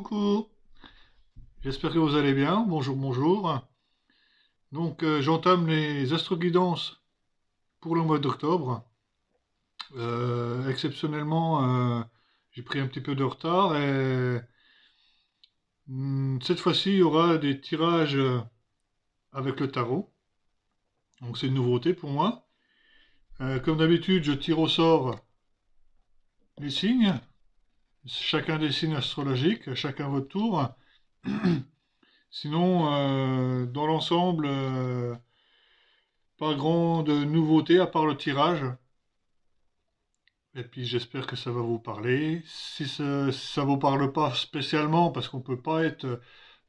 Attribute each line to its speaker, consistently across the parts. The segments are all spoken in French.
Speaker 1: Coucou, j'espère que vous allez bien. Bonjour, bonjour. Donc, j'entame les astroguidances pour le mois d'octobre. Exceptionnellement, j'ai pris un petit peu de retard et cette fois-ci, il y aura des tirages avec le tarot. Donc, c'est une nouveauté pour moi. Comme d'habitude, je tire au sort les signes, chacun des signes astrologiques, chacun votre tour. Sinon, dans l'ensemble, pas grande nouveauté à part le tirage. Et puis j'espère que ça va vous parler. Si ça vous parle pas spécialement, parce qu'on peut pas être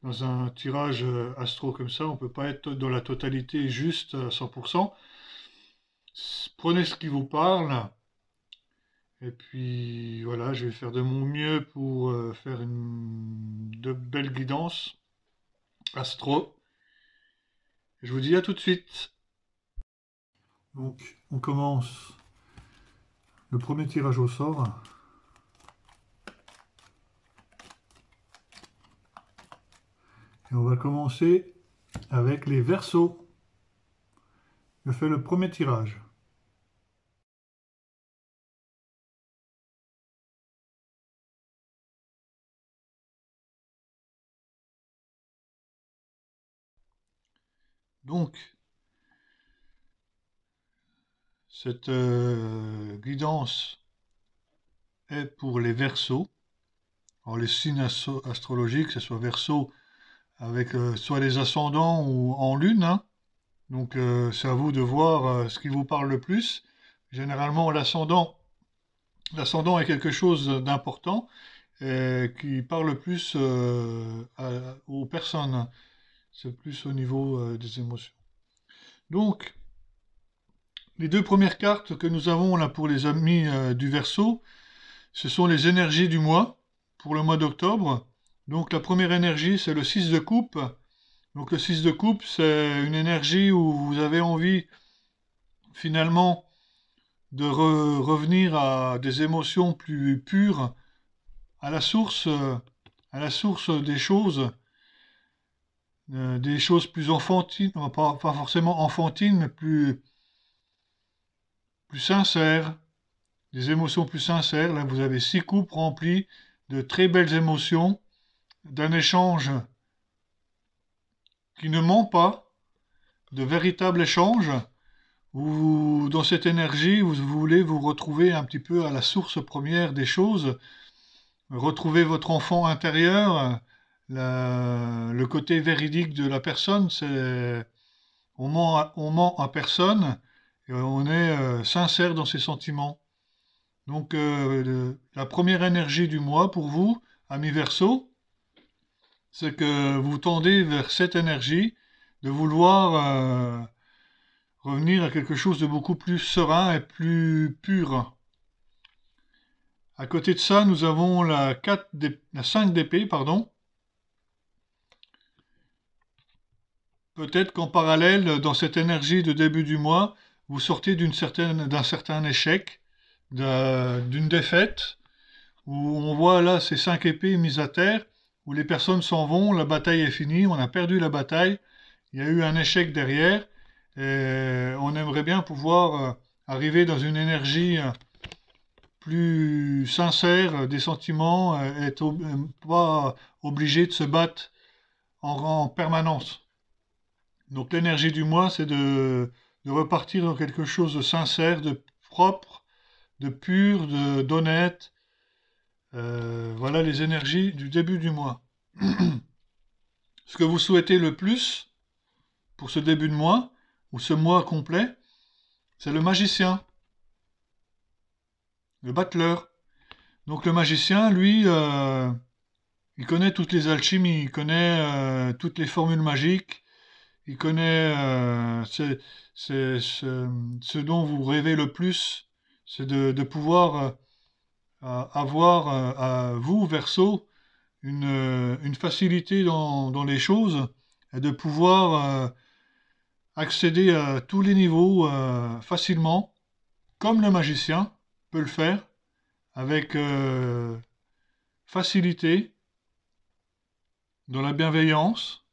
Speaker 1: dans un tirage astro comme ça, on peut pas être dans la totalité juste à 100%. Prenez ce qui vous parle. Et puis voilà, je vais faire de mon mieux pour faire de belles guidances astro. Je vous dis à tout de suite. Donc on commence le premier tirage au sort. Et on va commencer avec les Verseaux. Je fais le premier tirage. Donc, cette guidance est pour les Verseaux. Alors, les signes astrologiques, que ce soit Verseau avec soit les ascendants ou en lune, hein. Donc, c'est à vous de voir ce qui vous parle le plus. Généralement, l'ascendant est quelque chose d'important qui parle plus aux personnes. C'est plus au niveau des émotions. Donc, les deux premières cartes que nous avons là pour les amis du Verseau, ce sont les énergies du mois, pour le mois d'octobre. Donc la première énergie, c'est le 6 de coupe. Donc le 6 de coupe, c'est une énergie où vous avez envie finalement de revenir à des émotions plus pures, à la source des choses plus enfantines, pas forcément enfantines, mais plus sincères, des émotions plus sincères. Là, vous avez 6 coupes remplies de très belles émotions, d'un échange qui ne ment pas, de véritables échanges, où dans cette énergie, vous voulez vous retrouver un petit peu à la source première des choses, retrouver votre enfant intérieur, le côté véridique de la personne, c'est on ment à personne, et on est sincère dans ses sentiments. Donc la première énergie du mois pour vous, amis Verseau, c'est que vous tendez vers cette énergie de vouloir revenir à quelque chose de beaucoup plus serein et plus pur. À côté de ça, nous avons la 5 d'épée, pardon. Peut-être qu'en parallèle, dans cette énergie de début du mois, vous sortez d'un certain échec, d'une défaite, où on voit là ces 5 épées mises à terre, où les personnes s'en vont, la bataille est finie, on a perdu la bataille, il y a eu un échec derrière, et on aimerait bien pouvoir arriver dans une énergie plus sincère des sentiments, pas obligé de se battre en permanence. Donc l'énergie du mois, c'est de repartir dans quelque chose de sincère, de propre, de pur, d'honnête. Voilà les énergies du début du mois. Ce que vous souhaitez le plus pour ce début de mois, ou ce mois complet, c'est le magicien, le battleur. Donc le magicien, lui, il connaît toutes les alchimies, il connaît toutes les formules magiques, il connaît ce dont vous rêvez le plus, c'est de pouvoir avoir à vous, Verseau, une facilité dans les choses et de pouvoir accéder à tous les niveaux facilement, comme le magicien peut le faire, avec facilité, dans la bienveillance,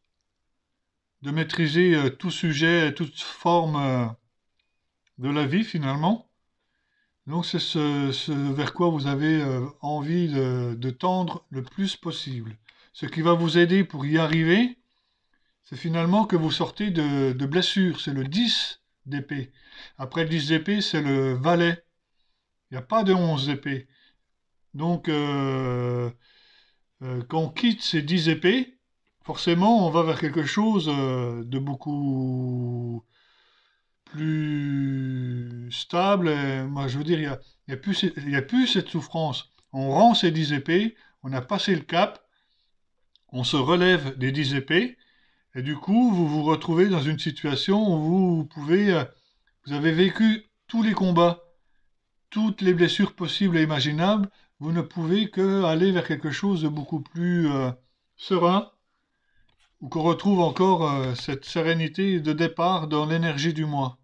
Speaker 1: de maîtriser tout sujet, toute forme de la vie finalement. Donc c'est ce vers quoi vous avez envie de tendre le plus possible. Ce qui va vous aider pour y arriver, c'est finalement que vous sortez de blessures. C'est le 10 d'épée. Après le 10 d'épée, c'est le valet. Il n'y a pas de 11 d'épée. Donc, quand on quitte ces 10 épées, forcément, on va vers quelque chose de beaucoup plus stable. Et moi, je veux dire, il y a plus cette souffrance. On rend ces 10 épées, on a passé le cap, on se relève des 10 épées, et du coup, vous vous retrouvez dans une situation où vous pouvez, vous avez vécu tous les combats, toutes les blessures possibles et imaginables, vous ne pouvez que aller vers quelque chose de beaucoup plus serein, ou qu'on retrouve encore cette sérénité de départ dans l'énergie du moi.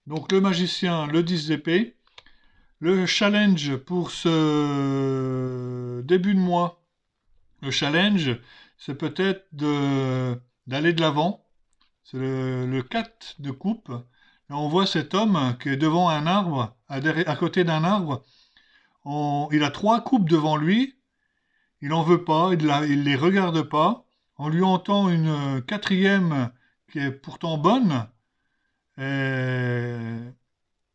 Speaker 1: Donc le magicien, le 10 d'épée, le challenge pour ce début de mois, le challenge, c'est peut-être d'aller de l'avant. C'est le 4 de coupe. Là, on voit cet homme qui est devant un arbre, à côté d'un arbre. Il a trois coupes devant lui. Il n'en veut pas, il les regarde pas. On lui entend une quatrième qui est pourtant bonne. Et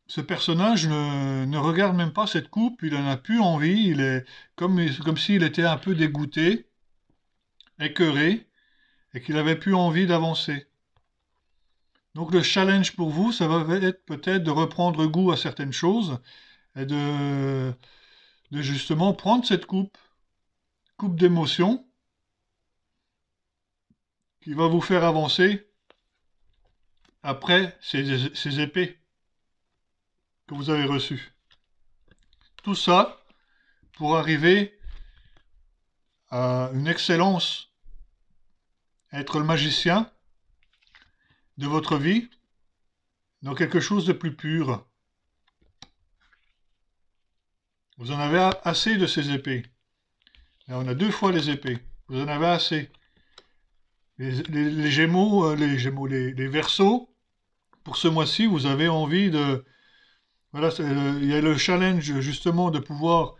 Speaker 1: ce personnage ne regarde même pas cette coupe, il en a plus envie, il est comme s'il était un peu dégoûté, écœuré, et qu'il avait plus envie d'avancer. Donc le challenge pour vous, ça va être peut-être de reprendre goût à certaines choses et de justement prendre cette coupe d'émotions qui va vous faire avancer après ces épées que vous avez reçues. Tout ça pour arriver à une excellence, être le magicien de votre vie dans quelque chose de plus pur. Vous en avez assez de ces épées. Là, on a deux fois les épées. Vous en avez assez. Les Gémeaux, les Verseaux, pour ce mois-ci, vous avez envie de... Voilà, il y a le challenge justement de pouvoir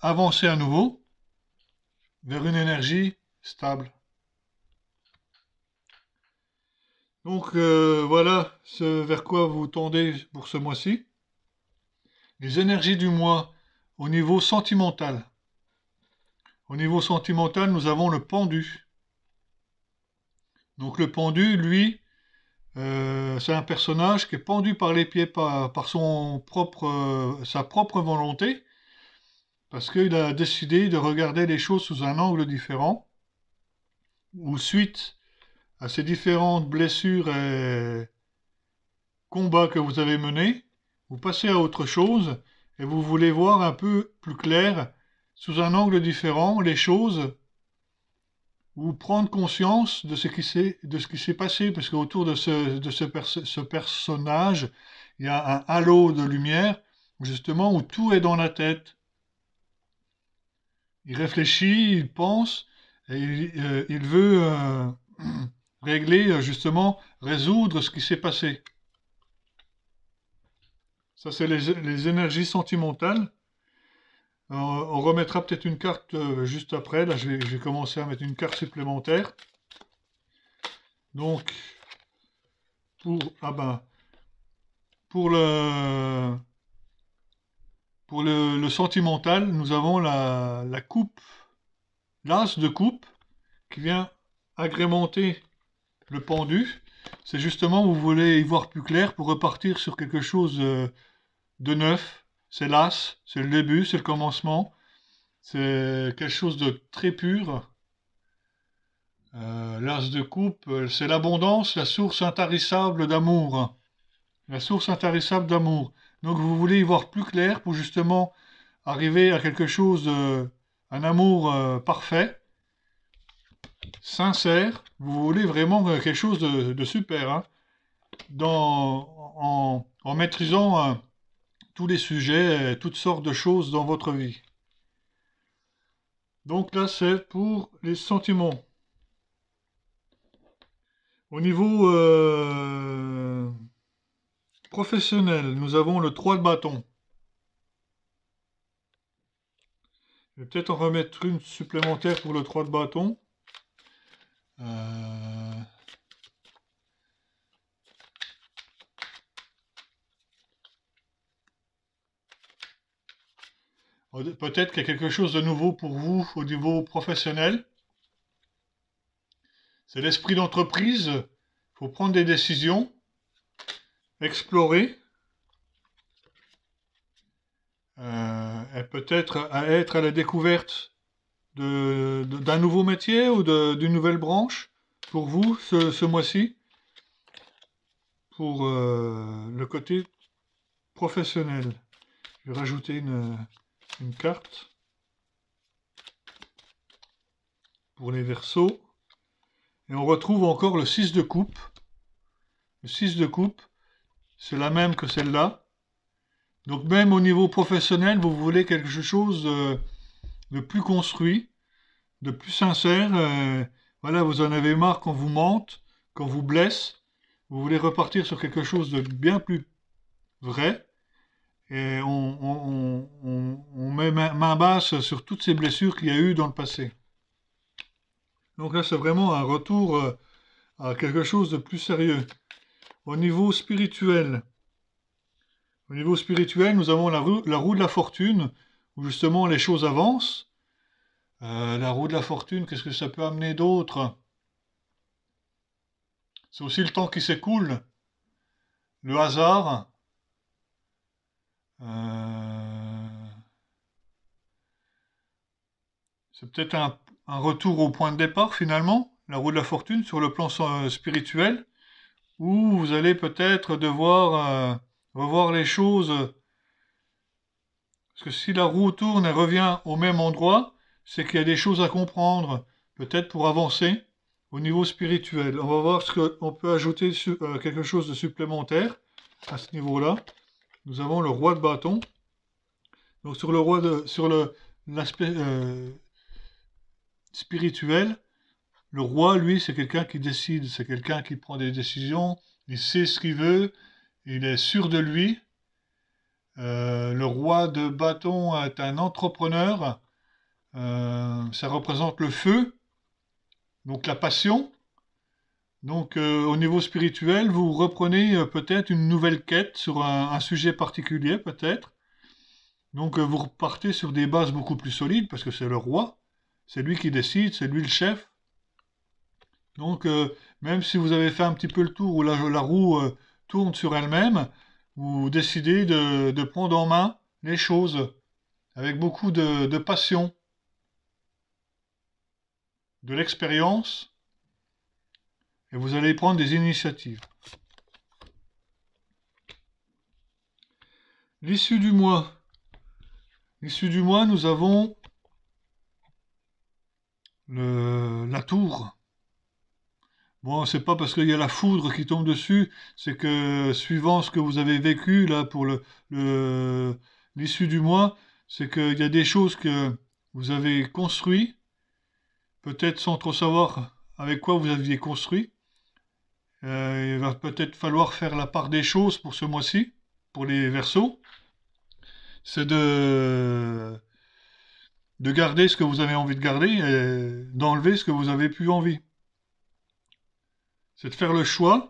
Speaker 1: avancer à nouveau vers une énergie stable. Donc voilà ce vers quoi vous tendez pour ce mois-ci. Les énergies du mois au niveau sentimental. Au niveau sentimental, nous avons le pendu. Donc le pendu, lui, c'est un personnage qui est pendu par les pieds par sa propre volonté, parce qu'il a décidé de regarder les choses sous un angle différent, ou suite à ces différentes blessures et combats que vous avez menés, vous passez à autre chose et vous voulez voir un peu plus clair, sous un angle différent, les choses, ou prendre conscience de ce qui s'est passé, parce qu'autour de ce personnage, il y a un halo de lumière, justement, où tout est dans la tête. Il réfléchit, il pense, et il veut régler, justement, résoudre ce qui s'est passé. Ça, c'est les énergies sentimentales. On remettra peut-être une carte juste après. Là, je vais commencer à mettre une carte supplémentaire. Donc, ah ben, pour le sentimental, nous avons la coupe, l'as de coupe, qui vient agrémenter le pendu. C'est justement, vous voulez y voir plus clair pour repartir sur quelque chose de neuf. C'est l'as, c'est le début, c'est le commencement. C'est quelque chose de très pur. L'as de coupe, c'est l'abondance, la source intarissable d'amour. La source intarissable d'amour. Donc vous voulez y voir plus clair pour justement arriver à quelque chose, un amour parfait, sincère. Vous voulez vraiment quelque chose de super, hein, en maîtrisant tous les sujets, toutes sortes de choses dans votre vie. Donc là, c'est pour les sentiments. Au niveau professionnel, nous avons le 3 de bâton. Je vais peut-être en remettre une supplémentaire pour le 3 de bâton. Euh, Peut-être qu'il y a quelque chose de nouveau pour vous au niveau professionnel. C'est l'esprit d'entreprise. Il faut prendre des décisions, explorer, et peut-être être à la découverte d'un nouveau métier ou d'une nouvelle branche pour vous ce mois-ci, pour le côté professionnel. Je vais rajouter une carte pour les Verseaux. Et on retrouve encore le 6 de coupe. Le 6 de coupe, c'est la même que celle-là. Donc même au niveau professionnel, vous voulez quelque chose de plus construit, de plus sincère. Voilà, vous en avez marre qu'on vous mente, qu'on vous blesse. Vous voulez repartir sur quelque chose de bien plus vrai. Et on met main basse sur toutes ces blessures qu'il y a eu dans le passé. Donc là, c'est vraiment un retour à quelque chose de plus sérieux. Au niveau spirituel, nous avons la roue de la fortune, où justement les choses avancent. La roue de la fortune, qu'est-ce que ça peut amener d'autre? C'est aussi le temps qui s'écoule, le hasard. euh, c'est peut-être un retour au point de départ finalement, la roue de la fortune sur le plan spirituel, où vous allez peut-être devoir revoir les choses. Parce que si la roue tourne et revient au même endroit, c'est qu'il y a des choses à comprendre, peut-être pour avancer au niveau spirituel. On va voir ce qu'on peut ajouter quelque chose de supplémentaire à ce niveau-là. Nous avons le roi de bâton. Donc sur l'aspect spirituel, le roi, lui, c'est quelqu'un qui décide, c'est quelqu'un qui prend des décisions, il sait ce qu'il veut, il est sûr de lui. Le roi de bâton est un entrepreneur. Ça représente le feu, donc la passion. Donc au niveau spirituel, vous reprenez peut-être une nouvelle quête sur un sujet particulier, peut-être. Donc vous repartez sur des bases beaucoup plus solides, parce que c'est le roi, c'est lui qui décide, c'est lui le chef. Donc même si vous avez fait un petit peu le tour où la roue tourne sur elle-même, vous décidez de prendre en main les choses avec beaucoup de passion, de l'expérience, et vous allez prendre des initiatives. L'issue du mois. L'issue du mois, nous avons la tour. Bon, c'est pas parce qu'il y a la foudre qui tombe dessus, c'est que suivant ce que vous avez vécu là pour l'issue du mois, c'est qu'il y a des choses que vous avez construites, peut-être sans trop savoir avec quoi vous aviez construit. Il va peut-être falloir faire la part des choses pour ce mois-ci, pour les Verseaux. C'est de garder ce que vous avez envie de garder et d'enlever ce que vous avez plus envie. C'est de faire le choix,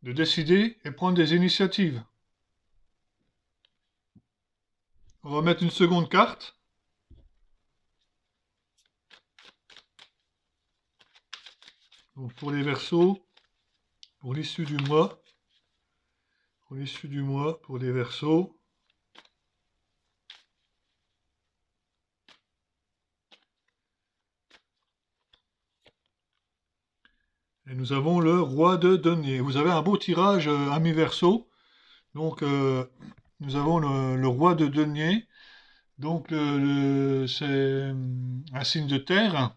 Speaker 1: de décider et prendre des initiatives. On va mettre une seconde carte. Donc pour les Verseaux, pour l'issue du mois, pour les Verseaux. Et nous avons le roi de denier. Vous avez un beau tirage, ami Verseau. Donc nous avons le roi de denier. Donc c'est un signe de terre.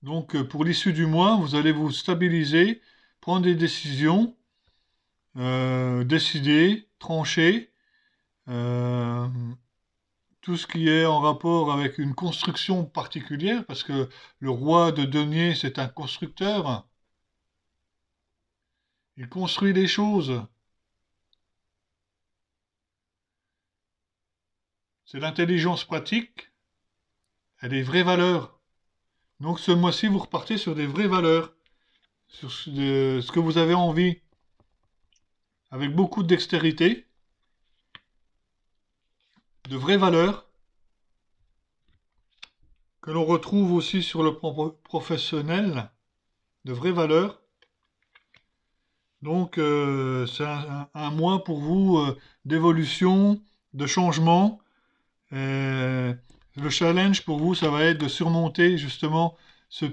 Speaker 1: Donc pour l'issue du mois, vous allez vous stabiliser, prendre des décisions, décider, trancher, euh, tout ce qui est en rapport avec une construction particulière, parce que le roi de denier, c'est un constructeur. Il construit des choses. C'est l'intelligence pratique et des vraies valeurs. Donc ce mois-ci, vous repartez sur des vraies valeurs, sur ce que vous avez envie, avec beaucoup de dextérité, de vraies valeurs, que l'on retrouve aussi sur le plan professionnel, de vraies valeurs. Donc c'est un mois pour vous d'évolution, de changement. Euh, le challenge pour vous, ça va être de surmonter justement ce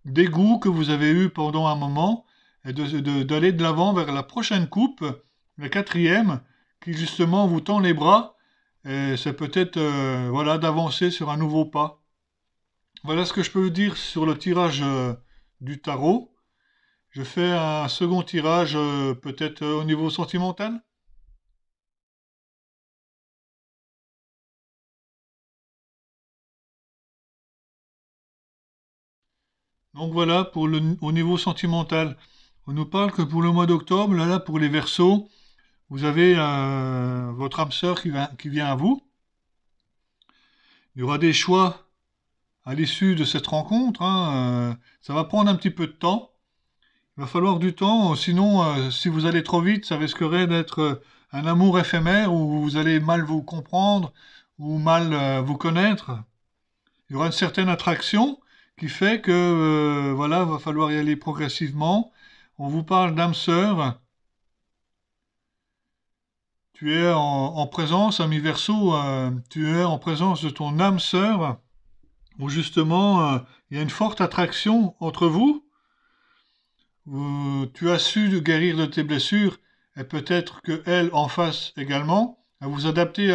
Speaker 1: dégoût que vous avez eu pendant un moment et d'aller de l'avant vers la prochaine coupe, la quatrième, qui justement vous tend les bras. Et c'est peut-être voilà, d'avancer sur un nouveau pas. Voilà ce que je peux vous dire sur le tirage du tarot. Je fais un second tirage peut-être au niveau sentimental. Donc voilà, au niveau sentimental, on nous parle que pour le mois d'octobre, là, pour les Verseaux, vous avez votre âme sœur qui vient à vous. Il y aura des choix à l'issue de cette rencontre, hein, ça va prendre un petit peu de temps. Il va falloir du temps, sinon, si vous allez trop vite, ça risquerait d'être un amour éphémère où vous allez mal vous comprendre ou mal vous connaître. Il y aura une certaine attraction qui fait que voilà, va falloir y aller progressivement. On vous parle d'âme sœur. Tu es en présence, ami Verseau, tu es en présence de ton âme sœur, où justement il y a une forte attraction entre vous. Où tu as su guérir de tes blessures, et peut-être que elle en face également. À vous adapter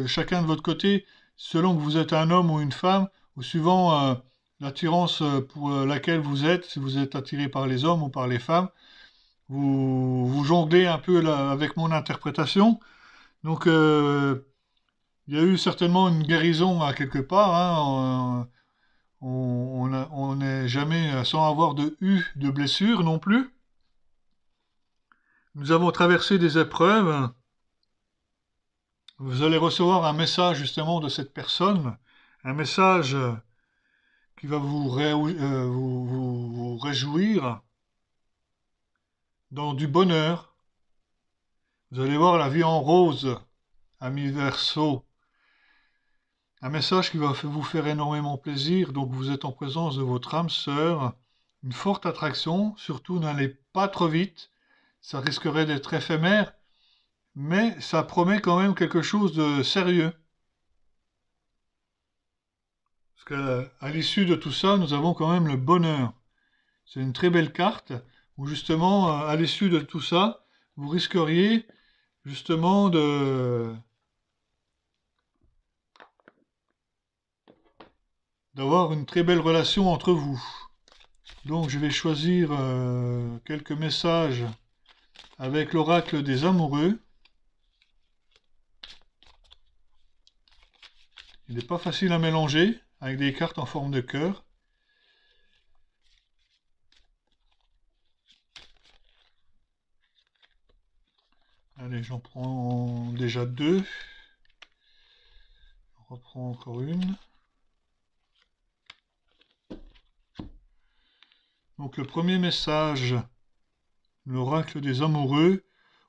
Speaker 1: chacun de votre côté, selon que vous êtes un homme ou une femme, ou suivant l'attirance pour laquelle vous êtes, si vous êtes attiré par les hommes ou par les femmes. Vous jonglez un peu là, avec mon interprétation. Donc, il y a eu certainement une guérison à quelque part, hein. On n'est jamais sans avoir de blessures non plus. Nous avons traversé des épreuves. Vous allez recevoir un message justement de cette personne, un message qui va vous réjouir dans du bonheur. Vous allez voir la vie en rose, ami Verseau. Un message qui va vous faire énormément plaisir. Donc vous êtes en présence de votre âme sœur. Une forte attraction. Surtout n'allez pas trop vite. Ça risquerait d'être éphémère. Mais ça promet quand même quelque chose de sérieux. Parce qu'à l'issue de tout ça, nous avons quand même le bonheur. C'est une très belle carte où justement, à l'issue de tout ça, vous risqueriez justement d'avoir une très belle relation entre vous. Donc je vais choisir quelques messages avec l'oracle des amoureux. Il n'est pas facile à mélanger avec des cartes en forme de cœur. Allez, j'en prends déjà deux. On reprend encore une. Donc le premier message, l'oracle des amoureux.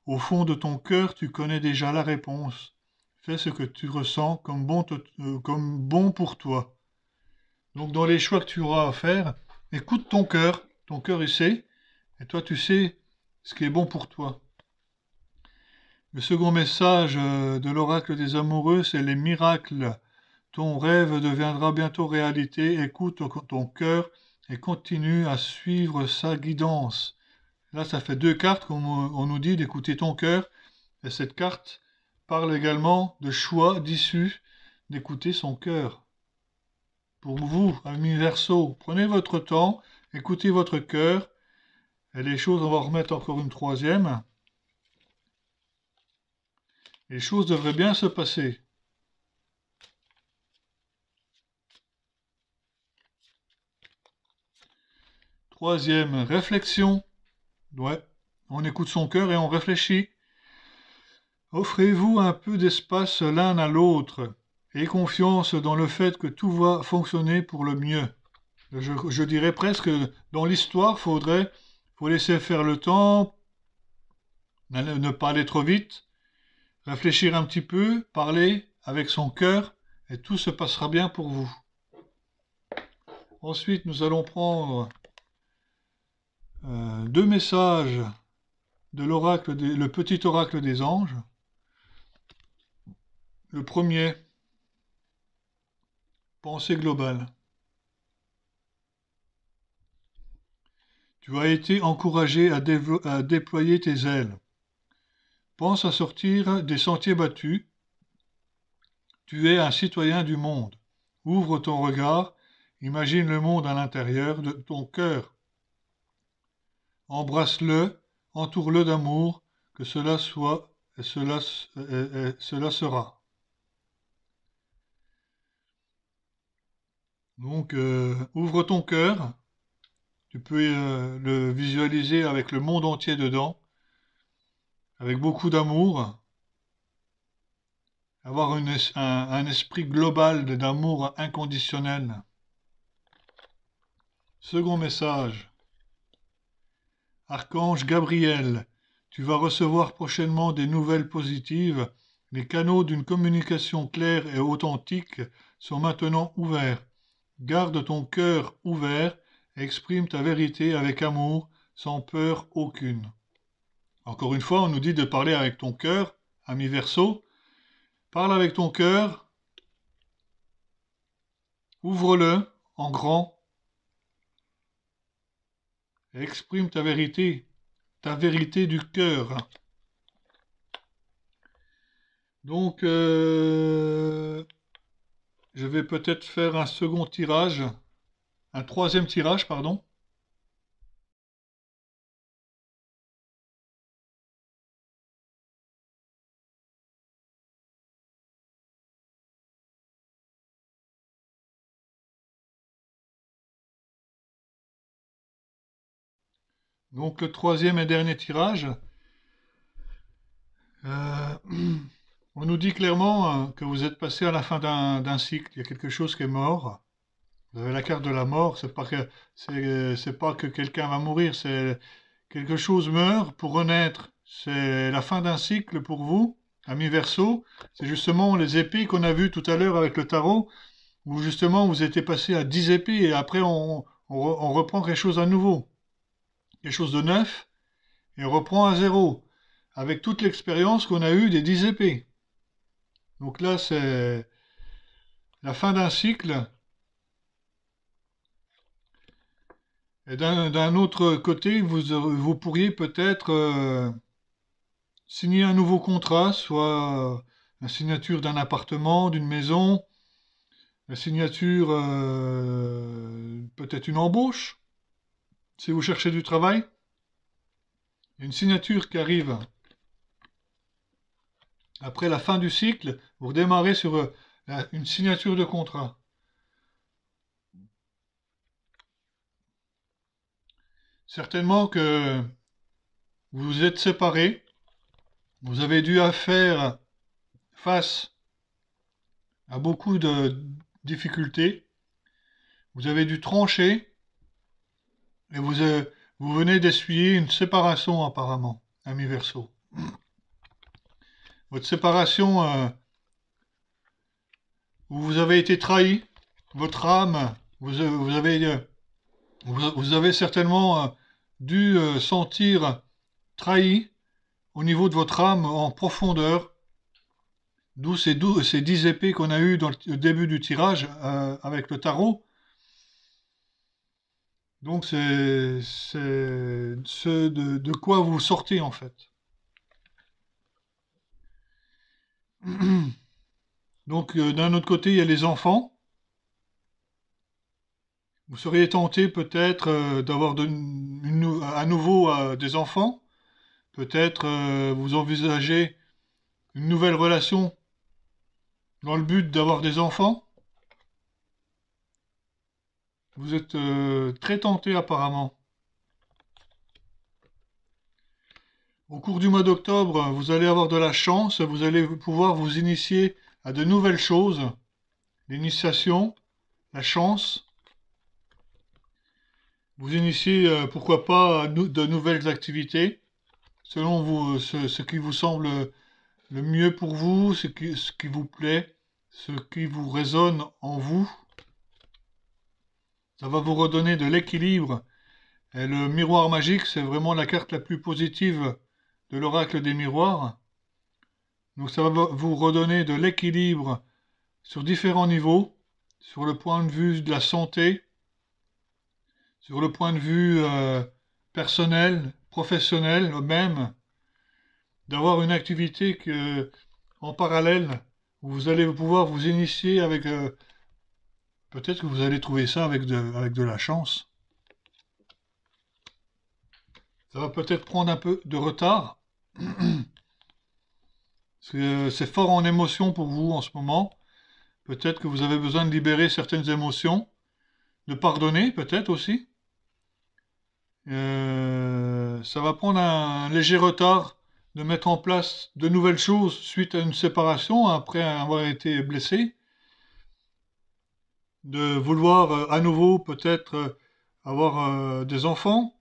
Speaker 1: Au fond de ton cœur, tu connais déjà la réponse. Fais ce que tu ressens comme bon pour toi. Donc dans les choix que tu auras à faire, écoute ton cœur. Ton cœur il sait, et toi tu sais ce qui est bon pour toi. Le second message de l'oracle des amoureux, c'est les miracles. Ton rêve deviendra bientôt réalité. Écoute ton cœur et continue à suivre sa guidance. Là, ça fait deux cartes qu'on on nous dit d'écouter ton cœur. Et cette carte parle également de choix, d'issue, d'écouter son cœur. Pour vous, amis Verseau, prenez votre temps, écoutez votre cœur. Et les choses, on va remettre encore une troisième. Les choses devraient bien se passer. Troisième, réflexion. Ouais, on écoute son cœur et on réfléchit. Offrez-vous un peu d'espace l'un à l'autre et confiance dans le fait que tout va fonctionner pour le mieux. Je dirais presque, dans l'histoire, faut laisser faire le temps, ne pas aller trop vite, réfléchir un petit peu, parler avec son cœur, et tout se passera bien pour vous. Ensuite, nous allons prendre deux messages de le petit oracle des anges. Le premier, pensée globale. Tu as été encouragé à déployer tes ailes. Pense à sortir des sentiers battus. Tu es un citoyen du monde. Ouvre ton regard, imagine le monde à l'intérieur de ton cœur. Embrasse-le, entoure-le d'amour, que cela soit et cela sera. Donc, ouvre ton cœur. Tu peux le visualiser avec le monde entier dedans, avec beaucoup d'amour, avoir un esprit global d'amour inconditionnel. Second message. Archange Gabriel, tu vas recevoir prochainement des nouvelles positives. Les canaux d'une communication claire et authentique sont maintenant ouverts. Garde ton cœur ouvert, exprime ta vérité avec amour, sans peur aucune. Encore une fois, on nous dit de parler avec ton cœur, ami Verseau. Parle avec ton cœur, ouvre-le en grand, et exprime ta vérité du cœur. Donc, je vais peut-être faire un troisième tirage, pardon. Donc, le troisième et dernier tirage. Euh, on nous dit clairement que vous êtes passé à la fin d'un cycle. Il y a quelque chose qui est mort. Vous avez la carte de la mort. C'est pas que quelqu'un va mourir. C'est quelque chose meurt pour renaître. C'est la fin d'un cycle pour vous, ami Verseau. C'est justement les épées qu'on a vues tout à l'heure avec le tarot, où justement vous étiez passé à 10 épées et après on reprend quelque chose à nouveau, quelque chose de neuf, et on reprend à zéro, avec toute l'expérience qu'on a eue des 10 épées. Donc là, c'est la fin d'un cycle. Et d'un autre côté, vous pourriez peut-être signer un nouveau contrat, soit la signature d'un appartement, d'une maison, la signature, peut-être une embauche, si vous cherchez du travail. Il y a une signature qui arrive après la fin du cycle, vous redémarrez sur une signature de contrat. Certainement que vous vous êtes séparés, vous avez dû faire face à beaucoup de difficultés, vous avez dû trancher et vous venez d'essuyer une séparation apparemment, ami Verseau. Votre séparation, où vous avez été trahi, votre âme, vous avez certainement dû sentir trahi au niveau de votre âme en profondeur, d'où ces 10 épées qu'on a eues dans le début du tirage avec le tarot. Donc c'est ce de quoi vous sortez en fait. Donc d'un autre côté, il y a les enfants. Vous seriez tenté peut-être d'avoir à nouveau des enfants. Peut-être vous envisagez une nouvelle relation dans le but d'avoir des enfants. Vous êtes très tenté apparemment. Au cours du mois d'octobre, vous allez avoir de la chance, vous allez pouvoir vous initier à de nouvelles choses. L'initiation, la chance, vous initiez, pourquoi pas, de nouvelles activités, selon vous, ce qui vous semble le mieux pour vous, ce qui vous plaît, ce qui vous résonne en vous. Ça va vous redonner de l'équilibre. Et le miroir magique, c'est vraiment la carte la plus positive de l'oracle des miroirs. Donc ça va vous redonner de l'équilibre sur différents niveaux, sur le point de vue de la santé, sur le point de vue personnel, professionnel même, d'avoir une activité en parallèle où vous allez pouvoir vous initier avec... peut-être que vous allez trouver ça avec de la chance. Ça va peut-être prendre un peu de retard, parce que c'est fort en émotion pour vous en ce moment. Peut-être que vous avez besoin de libérer certaines émotions, de pardonner peut-être aussi. Ça va prendre un léger retard de mettre en place de nouvelles choses suite à une séparation après avoir été blessé, de vouloir à nouveau peut-être avoir des enfants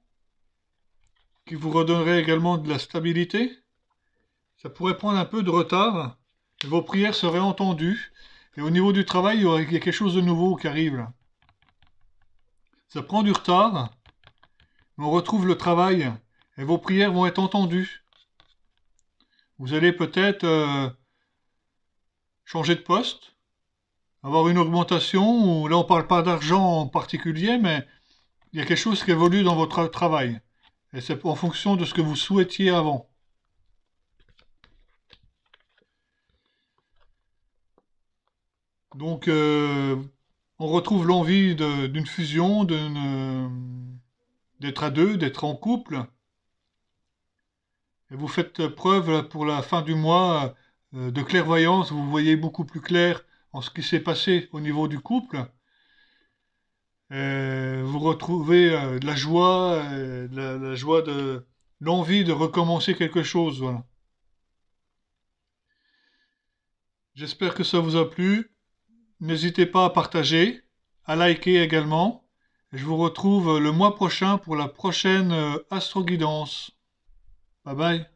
Speaker 1: qui vous redonneraient également de la stabilité. Ça pourrait prendre un peu de retard, et vos prières seraient entendues, et au niveau du travail, il y a quelque chose de nouveau qui arrive là. Ça prend du retard, mais on retrouve le travail, et vos prières vont être entendues. Vous allez peut-être changer de poste, avoir une augmentation, ou là on ne parle pas d'argent en particulier, mais il y a quelque chose qui évolue dans votre travail. Et c'est en fonction de ce que vous souhaitiez avant. Donc on retrouve l'envie d'une fusion, d'être à deux, d'être en couple. Et vous faites preuve pour la fin du mois de clairvoyance. Vous voyez beaucoup plus clair en ce qui s'est passé au niveau du couple. Vous retrouvez de la joie, la joie de l'envie de recommencer quelque chose. Voilà. J'espère que ça vous a plu. N'hésitez pas à partager, à liker également. Je vous retrouve le mois prochain pour la prochaine Astro Guidance. Bye bye.